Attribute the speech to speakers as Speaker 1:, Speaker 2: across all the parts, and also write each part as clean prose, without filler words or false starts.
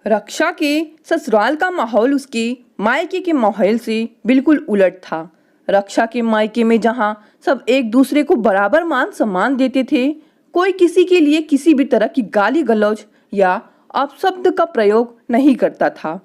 Speaker 1: रक्षा के ससुराल का माहौल उसके मायके के माहौल से बिल्कुल उलट था। रक्षा के मायके में जहां सब एक दूसरे को बराबर मान सम्मान देते थे, कोई किसी के लिए किसी भी तरह की गाली गलौज या अपशब्द का प्रयोग नहीं करता था।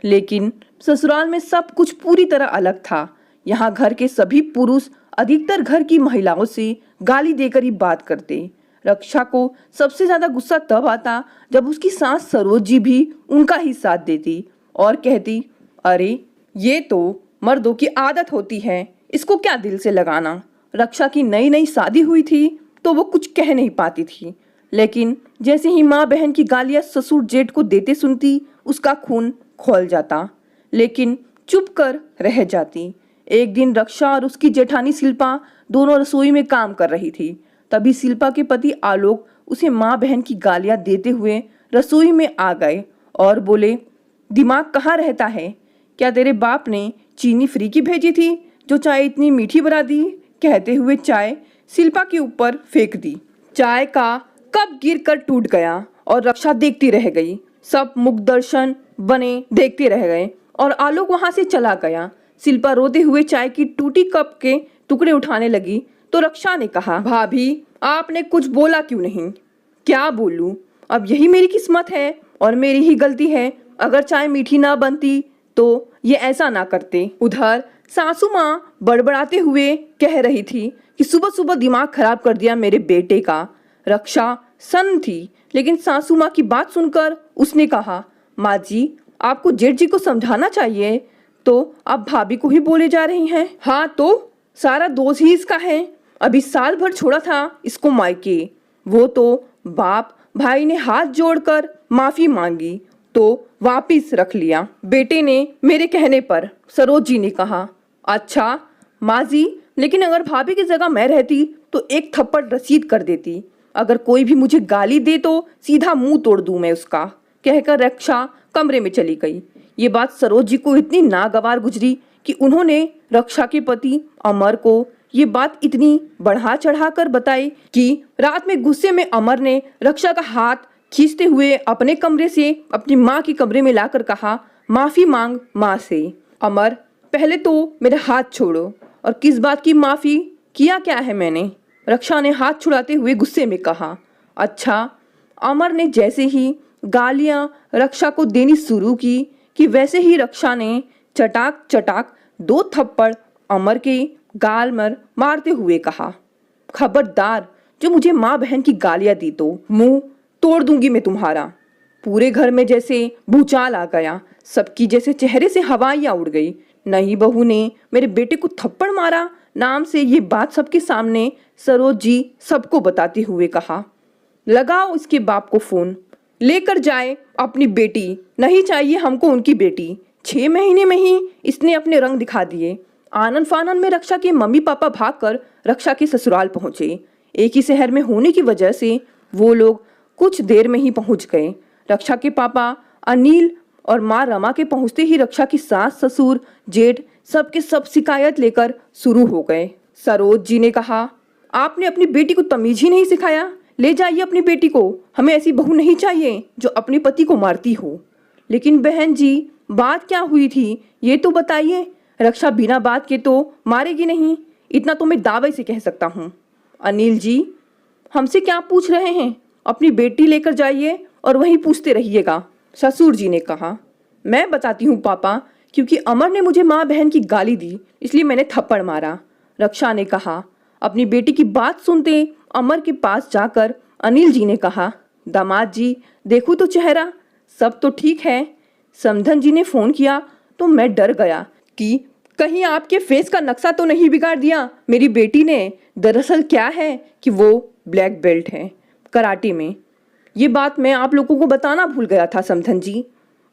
Speaker 1: लेकिन ससुराल में सब कुछ पूरी तरह अलग था। यहाँ घर के सभी पुरुष अधिकतर घर की महिलाओं से गाली देकर ही बात करते। रक्षा को सबसे ज्यादा गुस्सा तब आता जब उसकी सास सरोज जी भी उनका ही साथ देती और कहती, अरे ये तो मर्दों की आदत होती है, इसको क्या दिल से लगाना। रक्षा की नई नई शादी हुई थी तो वो कुछ कह नहीं पाती थी, लेकिन जैसे ही माँ बहन की गालियां ससुर जेठ को देते सुनती उसका खून खौल जाता, लेकिन चुप कर रह जाती। एक दिन रक्षा और उसकी जेठानी शिल्पा दोनों रसोई में काम कर रही थी। तभी शिल्पा के पति आलोक उसे माँ बहन की गालियां देते हुए रसोई में आ गए और बोले, दिमाग कहाँ रहता है? क्या तेरे बाप ने चीनी फ्री की भेजी थी जो चाय इतनी मीठी बना दी? कहते हुए चाय शिल्पा के ऊपर फेंक दी। चाय का कप गिर कर टूट गया और रक्षा देखती रह गई। सब मुग्धदर्शन बने देखते रह गए और आलोक वहां से चला गया। शिल्पा रोते हुए चाय की टूटी कप के टुकड़े उठाने लगी तो रक्षा ने कहा, भाभी आपने कुछ बोला क्यों नहीं? क्या बोलूं? अब यही मेरी किस्मत है और मेरी ही गलती है। अगर चाय मीठी ना बनती तो ये ऐसा ना करते। उधर सासू माँ बड़बड़ाते हुए कह रही थी कि सुबह सुबह दिमाग खराब कर दिया मेरे बेटे का। रक्षा सन्न थी, लेकिन सासू माँ की बात सुनकर उसने कहा, माँ जी आपको जेठ जी को समझाना चाहिए, तो आप भाभी को ही बोले जा रही हैं। हाँ तो सारा दोष ही इसका है। अभी साल भर छोड़ा था इसको मायके, वो तो बाप भाई ने हाथ जोड़कर माफी मांगी तो वापिस रख लिया बेटे ने मेरे कहने पर। सरोज जी ने कहा, अच्छा माँ जी, लेकिन अगर भाभी की जगह मैं रहती तो एक थप्पड़ रसीद कर देती। अगर कोई भी मुझे गाली दे तो सीधा मुंह तोड़ दूं मैं उसका। कहकर रक्षा कमरे में चली गई। ये बात सरोज जी को इतनी नागवार गुजरी कि उन्होंने रक्षा के पति अमर को ये बात इतनी बढ़ा चढ़ा कर बताई कि रात में गुस्से में अमर ने रक्षा का हाथ खींचते हुए अपने कमरे से अपनी माँ के कमरे में लाकर कहा, माफी मांग माँ से। अमर पहले तो मेरा हाथ छोड़ो। और किस बात की माफी? किया क्या है मैंने? रक्षा ने हाथ छुड़ाते हुए गुस्से में कहा। अच्छा। अमर ने जैसे ही गालियां रक्षा को देनी शुरू की कि वैसे ही रक्षा ने चटाक चटाक 2 थप्पड़ अमर के गाल पर मारते हुए कहा, खबरदार जो मुझे माँ बहन की गालियां दी तो मुंह तोड़ दूंगी मैं तुम्हारा। पूरे घर में जैसे भूचाल आ गया। सबकी जैसे चेहरे से हवाइयां उड़ गई। नई बहू ने मेरे बेटे को थप्पड़ मारा नाम से ये बात सबके सामने सरोज जी सबको बताते हुए कहा, लगाओ इसके बाप को फोन, लेकर जाए अपनी बेटी। नहीं चाहिए हमको उनकी बेटी। 6 महीने में ही इसने अपने रंग दिखा दिए। आनन फानन में रक्षा के मम्मी पापा भागकर रक्षा के ससुराल पहुंचे। एक ही शहर में होने की वजह से वो लोग कुछ देर में ही पहुंच गए। रक्षा के पापा अनिल और माँ रमा के पहुंचते ही रक्षा की सास ससुर जेठ सबके सब शिकायत लेकर शुरू हो गए। सरोज जी ने कहा, आपने अपनी बेटी को तमीज ही नहीं सिखाया। ले जाइए अपनी बेटी को, हमें ऐसी बहू नहीं चाहिए जो अपने पति को मारती हो। लेकिन बहन जी बात क्या हुई थी ये तो बताइए। रक्षा बिना बात के तो मारेगी नहीं, इतना तो मैं दावे से कह सकता हूँ। अनिल जी हमसे क्या पूछ रहे हैं? अपनी बेटी लेकर जाइए और वहीं पूछते रहिएगा। ससुर जी ने कहा, मैं बताती हूँ पापा, क्योंकि अमर ने मुझे माँ बहन की गाली दी इसलिए मैंने थप्पड़ मारा। रक्षा ने कहा। अपनी बेटी की बात सुनते अमर के पास जाकर अनिल जी ने कहा, दामाद जी देखो तो चेहरा, सब तो ठीक है। समधन जी ने फोन किया तो मैं डर गया कि कहीं आपके फेस का नक्शा तो नहीं बिगाड़ दिया मेरी बेटी ने। दरअसल क्या है कि वो ब्लैक बेल्ट है कराटे में। ये बात मैं आप लोगों को बताना भूल गया था समधन जी।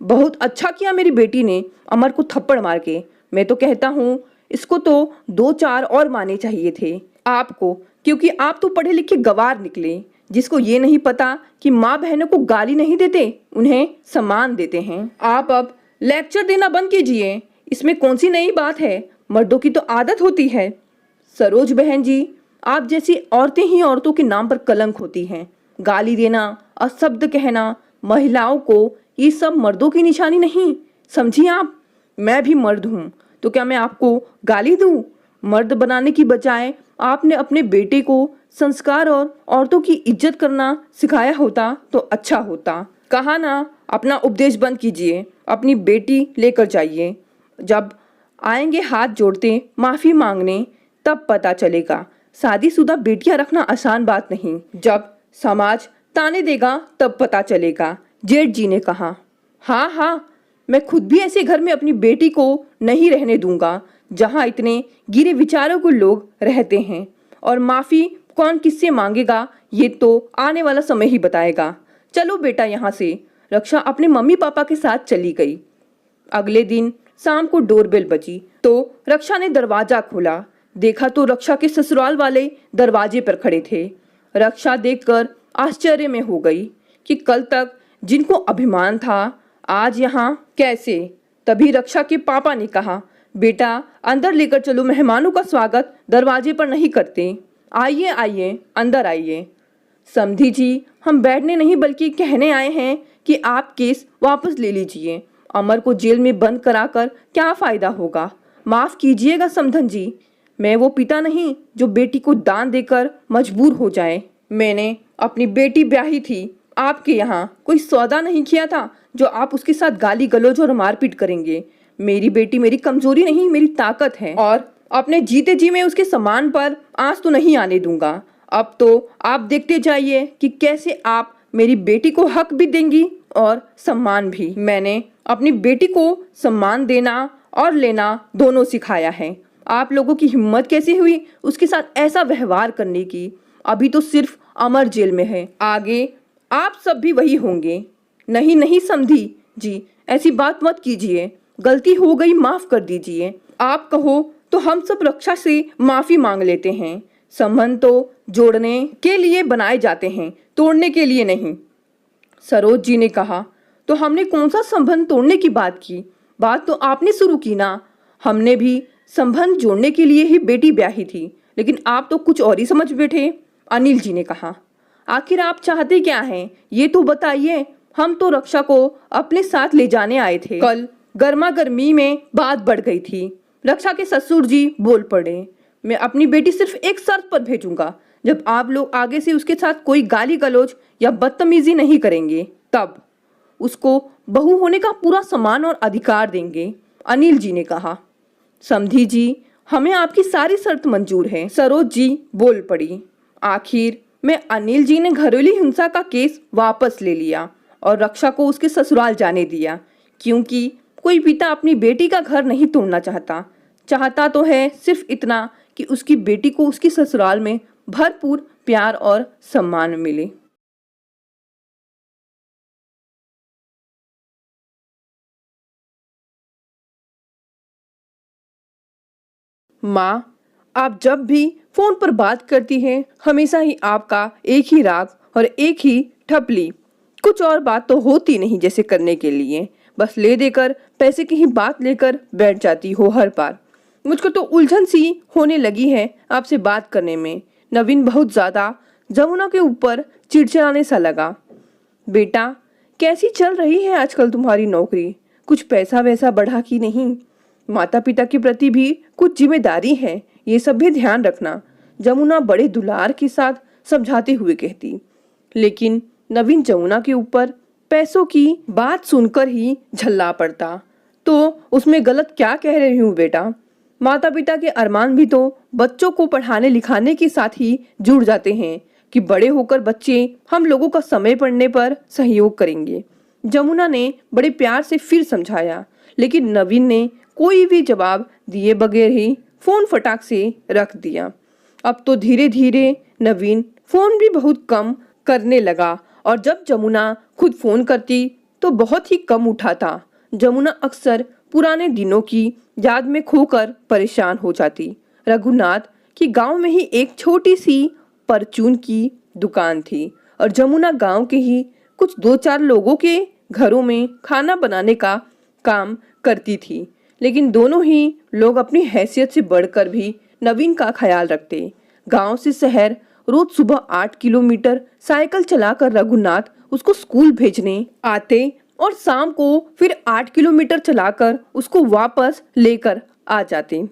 Speaker 1: बहुत अच्छा किया मेरी बेटी ने अमर को थप्पड़ मार के। मैं तो कहता हूँ इसको तो 2-4 और मारने चाहिए थे आपको, क्योंकि आप तो पढ़े लिखे गवार निकले जिसको ये नहीं पता कि माँ बहनों को गाली नहीं देते, उन्हें सम्मान देते हैं। आप अब लेक्चर देना बंद कीजिए, इसमें कौन सी नई बात है? मर्दों की तो आदत होती है। सरोज बहन जी आप जैसी औरतें ही औरतों के नाम पर कलंक होती हैं। गाली देना, अशब्द कहना महिलाओं को ये सब मर्दों की निशानी नहीं, समझिए आप। मैं भी मर्द हूँ, तो क्या मैं आपको गाली दूँ? मर्द बनाने की बजाय आपने अपने बेटे को संस्कार और औरतों की इज्जत करना सिखाया होता तो अच्छा होता। कहा ना, अपना उपदेश बंद कीजिए, अपनी बेटी लेकर जाइए। जब आएंगे हाथ जोड़ते माफी मांगने, तब पता चलेगा शादीशुदा बेटियां रखना आसान बात नहीं। जब समाज ताने देगा तब पता चलेगा, जेठ जी ने कहा। हाँ हाँ, मैं खुद भी ऐसे घर में अपनी बेटी को नहीं रहने दूंगा जहां इतने गिरे विचारों को लोग रहते हैं। और माफी कौन किससे मांगेगा ये तो आने वाला समय ही बताएगा। चलो बेटा यहाँ से। रक्षा अपने मम्मी पापा के साथ चली गई। अगले दिन शाम को डोरबेल बजी तो रक्षा ने दरवाजा खोला। देखा तो रक्षा के ससुराल वाले दरवाजे पर खड़े थे। रक्षा देखकर आश्चर्य में हो गई कि कल तक जिनको अभिमान था आज यहाँ कैसे। तभी रक्षा के पापा ने कहा, बेटा अंदर लेकर चलो, मेहमानों का स्वागत दरवाजे पर नहीं करते। आइए आइए, अंदर आइए। समधी जी, हम बैठने नहीं बल्कि कहने आए हैं कि आप केस वापस ले लीजिए। अमर को जेल में बंद कराकर क्या फायदा होगा? माफ कीजिएगा समधन जी, मैं वो पिता नहीं जो बेटी को दान देकर मजबूर हो जाए। मैंने अपनी बेटी ब्याही थी, आपके यहाँ कोई सौदा नहीं किया था जो आप उसके साथ गाली गलौज और मारपीट करेंगे। मेरी बेटी मेरी कमजोरी नहीं, मेरी ताकत है, और अपने जीते जी मैं उसके सम्मान पर आंच तो नहीं आने दूंगा। अब तो आप देखते जाइए कि कैसे आप मेरी बेटी को हक भी देंगी और सम्मान भी। मैंने अपनी बेटी को सम्मान देना और लेना दोनों सिखाया है। आप लोगों की हिम्मत कैसे हुई उसके साथ ऐसा व्यवहार करने की? अभी तो सिर्फ अमर जेल में है, आगे आप सब भी वही होंगे। नहीं नहीं समधी जी, ऐसी बात मत कीजिए, गलती हो गई, माफ कर दीजिए। आप कहो तो हम सब रक्षा से माफी मांग लेते हैं। संबंध तो जोड़ने के लिए बनाए जाते हैं, तोड़ने के लिए नहीं। सरोज जी ने कहा, तो हमने कौन सा संबंध तोड़ने की बात की? बात तो आपने शुरू की ना। हमने भी संबंध जोड़ने के लिए ही बेटी ब्याही थी, लेकिन आप तो कुछ और ही समझ बैठे। अनिल जी ने कहा, आखिर आप चाहते क्या हैं ये तो बताइए। हम तो रक्षा को अपने साथ ले जाने आए थे। कल गर्मा गर्मी में बात बढ़ गई थी। रक्षा के ससुर जी बोल पड़े, मैं अपनी बेटी सिर्फ एक शर्त पर भेजूंगा, जब आप लोग आगे से उसके साथ कोई गाली गलौज या बदतमीजी नहीं करेंगे, तब उसको बहू होने का पूरा सम्मान और अधिकार देंगे। अनिल जी ने कहा, समधी जी, हमें आपकी सारी शर्त मंजूर है। सरोज जी बोल पड़ी, आखिर में अनिल जी ने घरेलू हिंसा का केस वापस ले लिया और रक्षा को उसके ससुराल जाने दिया, क्योंकि कोई पिता अपनी बेटी का घर नहीं तोड़ना चाहता। चाहता तो है सिर्फ इतना कि उसकी बेटी को उसकी ससुराल में भरपूर प्यार और सम्मान मिले। माँ, आप जब भी फोन पर बात करती हैं हमेशा ही आपका एक ही राग और एक ही ठपली, कुछ और बात तो होती नहीं जैसे करने के लिए। बस ले देकर पैसे की ही बात लेकर बैठ जाती हो हर बार। मुझको तो उलझन सी होने लगी है आपसे बात करने में। नवीन बहुत ज्यादा जमुना के ऊपर चिड़चिड़ाने सा लगा। बेटा, कैसी चल रही है आजकल तुम्हारी नौकरी? कुछ पैसा वैसा बढ़ा कि नहीं? माता पिता के प्रति भी कुछ जिम्मेदारी है, ये सब भी ध्यान रखना, जमुना बड़े दुलार के साथ समझाते हुए कहती। लेकिन नवीन जमुना के ऊपर पैसों की बात सुनकर ही झल्ला पड़ता। तो उसमें गलत क्या कह रही हूँ बेटा? माता पिता के अरमान भी तो बच्चों को पढ़ाने लिखाने के साथ ही जुड़ जाते हैं कि बड़े होकर बच्चे हम लोगों का समय पड़ने पर सहयोग करेंगे। जमुना ने बड़े प्यार से फिर समझाया, लेकिन नवीन ने कोई भी जवाब दिए बगैर ही फोन फटाक से रख दिया। अब तो धीरे धीरे नवीन फोन भी बहुत कम करने लगा और जब जमुना खुद फोन करती तो बहुत ही कम उठाता। जमुना अक्सर पुराने दिनों की याद में खोकर परेशान हो जाती। रघुनाथ की गांव में ही एक छोटी सी परचून की दुकान थी और जमुना गांव के ही कुछ 2-4 लोगों के घरों में खाना बनाने का काम करती थी। लेकिन दोनों ही लोग अपनी हैसियत से बढ़कर भी नवीन का ख्याल रखते। गांव से शहर रोज सुबह 8 किलोमीटर साइकिल चलाकर रघुनाथ उसको स्कूल भेजने आते और शाम को फिर 8 किलोमीटर चलाकर उसको वापस लेकर आ जाते।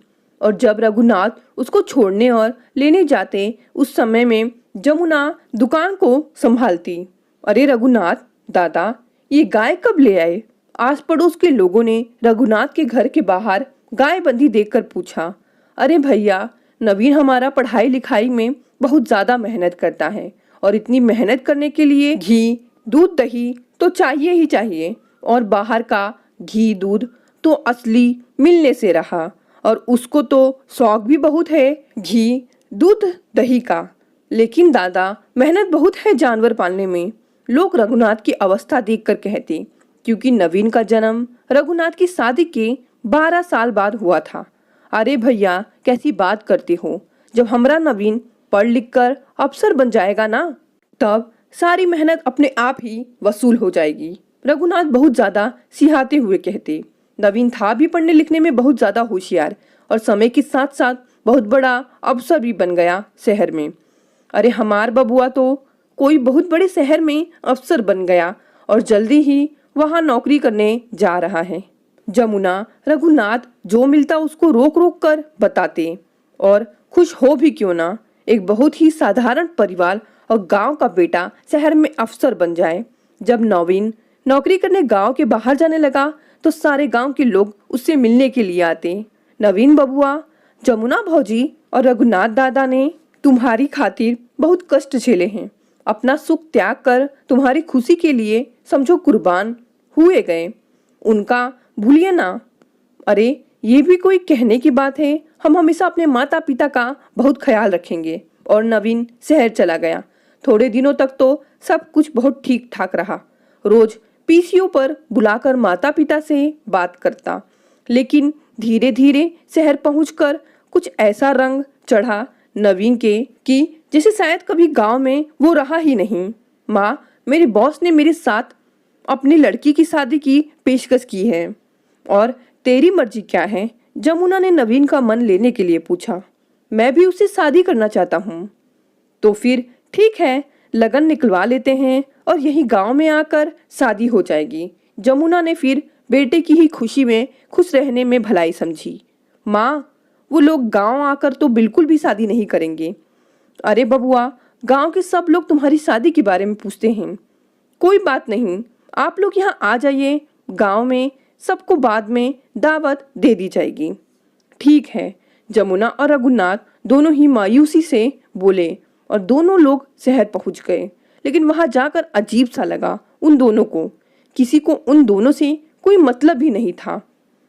Speaker 1: और जब रघुनाथ उसको छोड़ने और लेने जाते उस समय में जमुना दुकान को संभालती। अरे रघुनाथ दादा, ये गाय कब ले आए? आस पड़ोस के लोगों ने रघुनाथ के घर के बाहर गाय बंधी देखकर पूछा। अरे भैया, नवीन हमारा पढ़ाई लिखाई में बहुत ज्यादा मेहनत करता है और इतनी मेहनत करने के लिए घी दूध दही तो चाहिए ही चाहिए, और बाहर का घी दूध तो असली मिलने से रहा, और उसको तो शौक भी बहुत है घी दूध दही का। लेकिन दादा, मेहनत बहुत है जानवर पालने में, लोग रघुनाथ की अवस्था देखकर कहते, क्योंकि नवीन का जन्म रघुनाथ की शादी के 12 साल बाद हुआ था। अरे भैया, कैसी बात करते हो? जब हमारा नवीन पढ़ लिख कर अफसर बन जाएगा ना, तब सारी मेहनत अपने आप ही वसूल हो जाएगी। रघुनाथ बहुत ज्यादा सिहाते हुए कहते। नवीन था भी पढ़ने लिखने में बहुत ज्यादा होशियार, और समय के साथ साथ बहुत बड़ा अफसर भी बन गया शहर में। अरे हमार बबुआ तो कोई बहुत बड़े शहर में अफसर बन गया और जल्दी ही वहां नौकरी करने जा रहा है। जमुना रघुनाथ जो मिलता उसको रोक रोक कर बताते, और खुश हो भी क्यों ना, एक बहुत ही साधारण परिवार और गांव का बेटा शहर में अफसर बन जाए। जब नवीन नौकरी करने गांव के बाहर जाने लगा तो सारे गांव के लोग उससे मिलने के लिए आते। नवीन बबुआ, जमुना भौजी और रघुनाथ दादा ने तुम्हारी खातिर बहुत कष्ट झेले हैं, अपना सुख त्याग कर तुम्हारी खुशी के लिए समझो कुर्बान हुए गए, उनका भूलिए ना। अरे ये भी कोई कहने की बात है? हम हमेशा अपने माता पिता का बहुत ख्याल रखेंगे। और नवीन शहर चला गया। थोड़े दिनों तक तो सब कुछ बहुत ठीक ठाक रहा। रोज पीसीओ पर बुलाकर माता पिता से बात करता, लेकिन धीरे धीरे शहर पहुंचकर कुछ ऐसा रंग चढ़ा नवीन के कि जैसे शायद कभी गांव में वो रहा ही नहीं। माँ, मेरे बॉस ने मेरे साथ अपनी लड़की की शादी की पेशकश की है, और तेरी मर्जी क्या है? जमुना ने नवीन का मन लेने के लिए पूछा। मैं भी उससे शादी करना चाहता हूँ। तो फिर ठीक है, लगन निकलवा लेते हैं और यही गांव में आकर शादी हो जाएगी। जमुना ने फिर बेटे की ही खुशी में खुश रहने में भलाई समझी। माँ, वो लोग गांव आकर तो बिल्कुल भी शादी नहीं करेंगे। अरे बबुआ, गांव के सब लोग तुम्हारी शादी के बारे में पूछते हैं। कोई बात नहीं, आप लोग यहाँ आ जाइए, गांव में सबको बाद में दावत दे दी जाएगी। ठीक है, जमुना और रघुनाथ दोनों ही मायूसी से बोले और दोनों लोग शहर पहुंच गए। लेकिन वहां जाकर अजीब सा लगा उन दोनों को। किसी को उन दोनों से कोई मतलब ही नहीं था।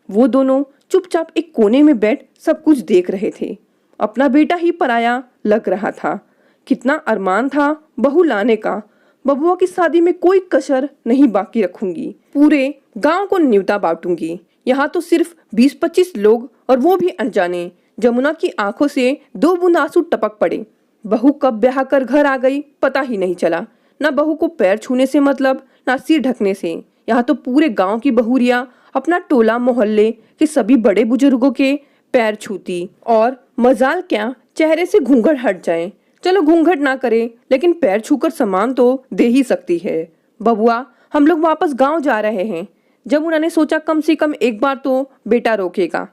Speaker 1: वो दोनों चुपचाप एक कोने में बैठ सब कुछ देख रहे थे। अपना बेटा ही पराया लग रहा था। कितना अरमान था बहू लाने का। बबुआ की शादी में कोई कसर नहीं बाकी रखूंगी, पूरे गांव को न्योता बांटूंगी। यहाँ तो सिर्फ 20-25 लोग, और वो भी अनजाने। जमुना की आंखों से 2 बूंद आंसू टपक पड़े। बहू कब ब्याह कर घर आ गई पता ही नहीं चला। ना बहू को पैर छूने से मतलब, ना सिर ढकने से। यहाँ तो पूरे गांव की बहुरिया अपना टोला मोहल्ले के सभी बड़े बुजुर्गों के पैर छूती, और मजाल क्या चेहरे से घूंघट हट जाए। चलो घूंघट ना करे, लेकिन पैर छूकर सामान तो दे ही सकती है। बबुआ, हम लोग वापस गांव जा रहे हैं। जमुना ने सोचा कम से कम एक बार तो बेटा रोकेगा।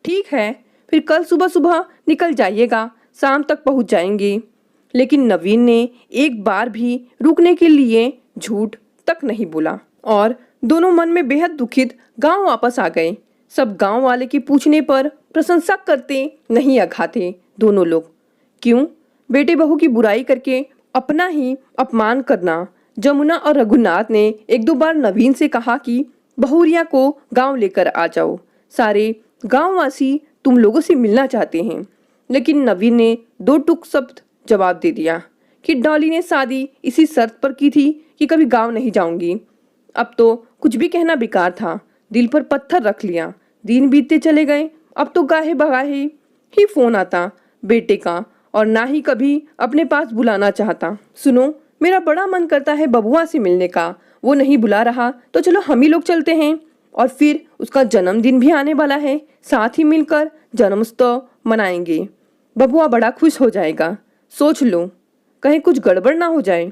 Speaker 1: ठीक है, फिर कल सुबह सुबह निकल जाइएगा, शाम तक पहुंच जाएंगे। लेकिन नवीन ने एक बार भी रुकने के लिए झूठ तक नहीं बोला, और दोनों मन में बेहद दुखित गांव वापस आ गए। सब गांव वाले की पूछने पर प्रशंसा करते नहीं अघाते दोनों लोग। क्यों बेटे बहू की बुराई करके अपना ही अपमान करना? जमुना और रघुनाथ ने 1-2 बार नवीन से कहा कि बहुरिया को गांव लेकर आ जाओ, सारे गांववासी तुम लोगों से मिलना चाहते हैं। लेकिन नवीन ने 2 टूक शब्द जवाब दे दिया कि डॉली ने शादी इसी शर्त पर की थी कि कभी गांव नहीं जाऊंगी। अब तो कुछ भी कहना बेकार था। दिल पर पत्थर रख लिया। दिन बीतते चले गए। अब तो गाहे बगाहे ही फोन आता बेटे का, और ना ही कभी अपने पास बुलाना चाहता। सुनो, मेरा बड़ा मन करता है बबुआ से मिलने का। वो नहीं बुला रहा तो चलो हम ही लोग चलते हैं। और फिर उसका जन्मदिन भी आने वाला है, साथ ही मिलकर जन्मोत्सव मनाएंगे। बबुआ बड़ा खुश हो जाएगा। सोच लो, कहीं कुछ गड़बड़ ना हो जाए।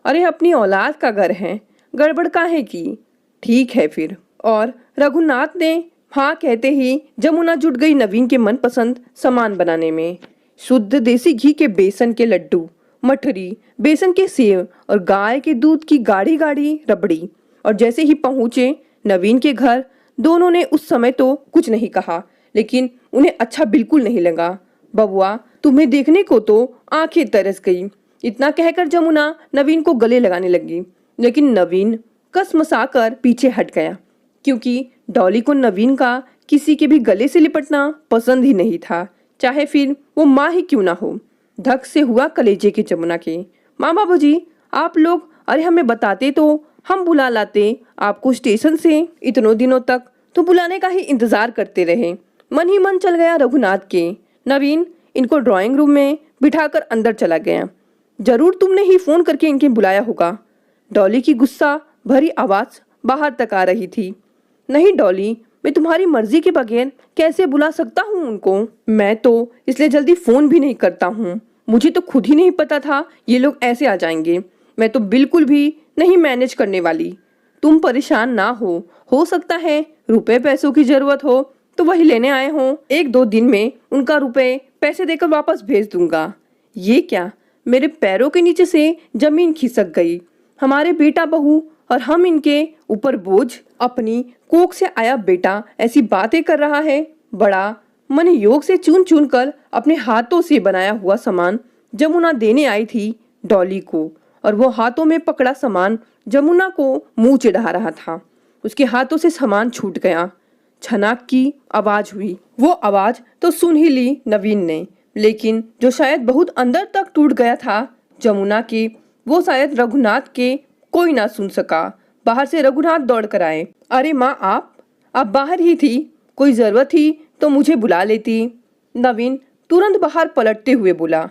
Speaker 1: अरे अपनी औलाद का घर है, गड़बड़ काहे की? ठीक है फिर। और रघुनाथ ने हाँ कहते ही जमुना जुट गई नवीन के मनपसंद सामान बनाने में। शुद्ध देसी घी के बेसन के लड्डू, मठरी, बेसन के सेव और गाय के दूध की गाढ़ी गाढ़ी रबड़ी। और जैसे ही पहुंचे नवीन के घर, दोनों ने उस समय तो कुछ नहीं कहा, लेकिन उन्हें अच्छा बिल्कुल नहीं लगा। बबुआ, तुम्हें देखने को तो आंखें तरस गई। इतना कहकर जमुना नवीन को गले लगाने लगी, लेकिन नवीन कसमसाकर पीछे हट गया, क्योंकि डॉली को नवीन का किसी के भी गले से लिपटना पसंद ही नहीं था, चाहे फिर वो माँ ही क्यों ना हो। धक से हुआ कलेजे के जमुना के। माँ बाबूजी, आप लोग अरे हमें बताते तो हम बुला लाते आपको स्टेशन से। इतनों दिनों तक तो बुलाने का ही इंतजार करते रहे। मन ही मन चल गया रघुनाथ के। नवीन इनको ड्राइंग रूम में बिठाकर अंदर चला गया। जरूर तुमने ही फोन करके इनके बुलाया होगा। डॉली की गुस्सा भरी आवाज बाहर तक आ रही थी। नहीं डॉली, मैं तुम्हारी मर्जी के बगैर कैसे बुला सकता हूँ उनको। मैं तो इसलिए जल्दी फोन भी नहीं करता हूँ। मुझे तो खुद ही नहीं पता था ये लोग ऐसे आ जाएंगे। मैं तो बिल्कुल भी नहीं मैनेज करने वाली। तुम परेशान ना हो सकता है रुपए पैसों की जरूरत हो तो वही लेने आए हो। 1-2 दिन में उनका रुपए पैसे देकर वापस भेज दूंगा। ये क्या, मेरे पैरों के नीचे से जमीन खिसक गई। हमारे बेटा बहू और हम इनके ऊपर बोझ। अपनी कोख से आया बेटा ऐसी बातें कर रहा है। बड़ा मन योग से चुन चुन कर अपने हाथों से बनाया हुआ सामान जमुना देने आई थी डॉली को, और वो हाथों में पकड़ा सामान जमुना को मुंह चिढ़ा रहा था। उसके हाथों से सामान छूट गया। छनाक की आवाज हुई। वो आवाज तो सुन ही ली नवीन ने, लेकिन जो शायद बहुत अंदर तक टूट गया था जमुना के, वो शायद रघुनाथ के कोई ना सुन सका। बाहर से रघुनाथ दौड़ कर आए। अरे माँ, आप बाहर ही थी, कोई जरूरत थी तो मुझे बुला लेती। नवीन तुरंत बाहर पलटते हुए बोला,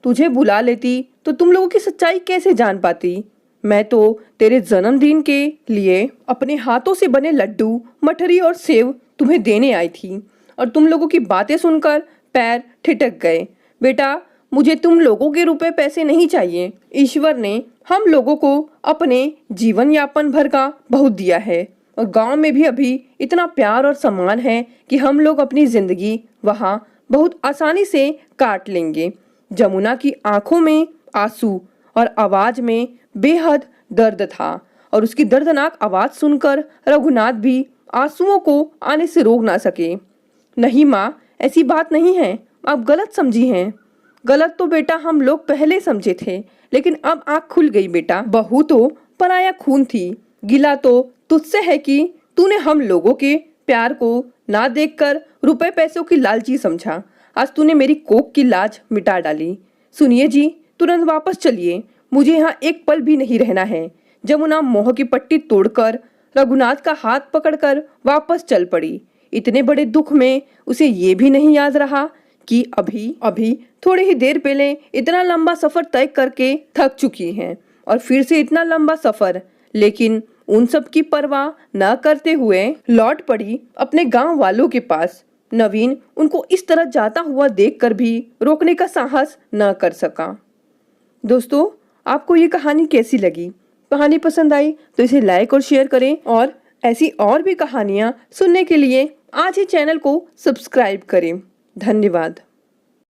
Speaker 1: तुझे बुला लेती तो तुम लोगों की सच्चाई कैसे जान पाती। मैं तो तेरे जन्मदिन के लिए अपने हाथों से बने लड्डू, मठरी और सेव तुम्हें देने आई थी, और तुम लोगों की बातें सुनकर पैर ठिठक गए। बेटा, मुझे तुम लोगों के रुपए पैसे नहीं चाहिए। ईश्वर ने हम लोगों को अपने जीवन यापन भर का बहुत दिया है, और गांव में भी अभी इतना प्यार और सम्मान है कि हम लोग अपनी जिंदगी वहाँ बहुत आसानी से काट लेंगे। जमुना की आंखों में आंसू और आवाज में बेहद दर्द था, और उसकी दर्दनाक आवाज सुनकर रघुनाथ भी आंसुओं को आने से रोक ना सके। नहीं माँ, ऐसी बात नहीं है, आप गलत समझी हैं। गलत तो बेटा हम लोग पहले समझे थे, लेकिन अब आँख खुल गई बेटा। बहू तो पराया खून थी। गिला तो तुझसे है कि तूने हम लोगों के प्यार को ना देखकर रुपए पैसों की लालची समझा। आज तूने मेरी कोख की लाज मिटा डाली। सुनिए जी, तुरंत वापस चलिए, मुझे यहाँ एक पल भी नहीं रहना है। जमुना मोह की पट्टी तोड़कर रघुनाथ का हाथ पकड़कर वापस चल पड़ी। इतने बड़े दुख में उसे ये भी नहीं याद रहा कि अभी थोड़ी ही देर पहले इतना लंबा सफर तय करके थक चुकी हैं, और फिर से इतना लंबा सफर। लेकिन उन सब की परवाह न करते हुए लौट पड़ी अपने गांव वालों के पास। नवीन उनको इस तरह जाता हुआ देखकर भी रोकने का साहस न कर सका। दोस्तों, आपको ये कहानी कैसी लगी? कहानी पसंद आई तो इसे लाइक और शेयर करें, और ऐसी और भी कहानियाँ सुनने के लिए आज ही चैनल को सब्सक्राइब करें। धन्यवाद।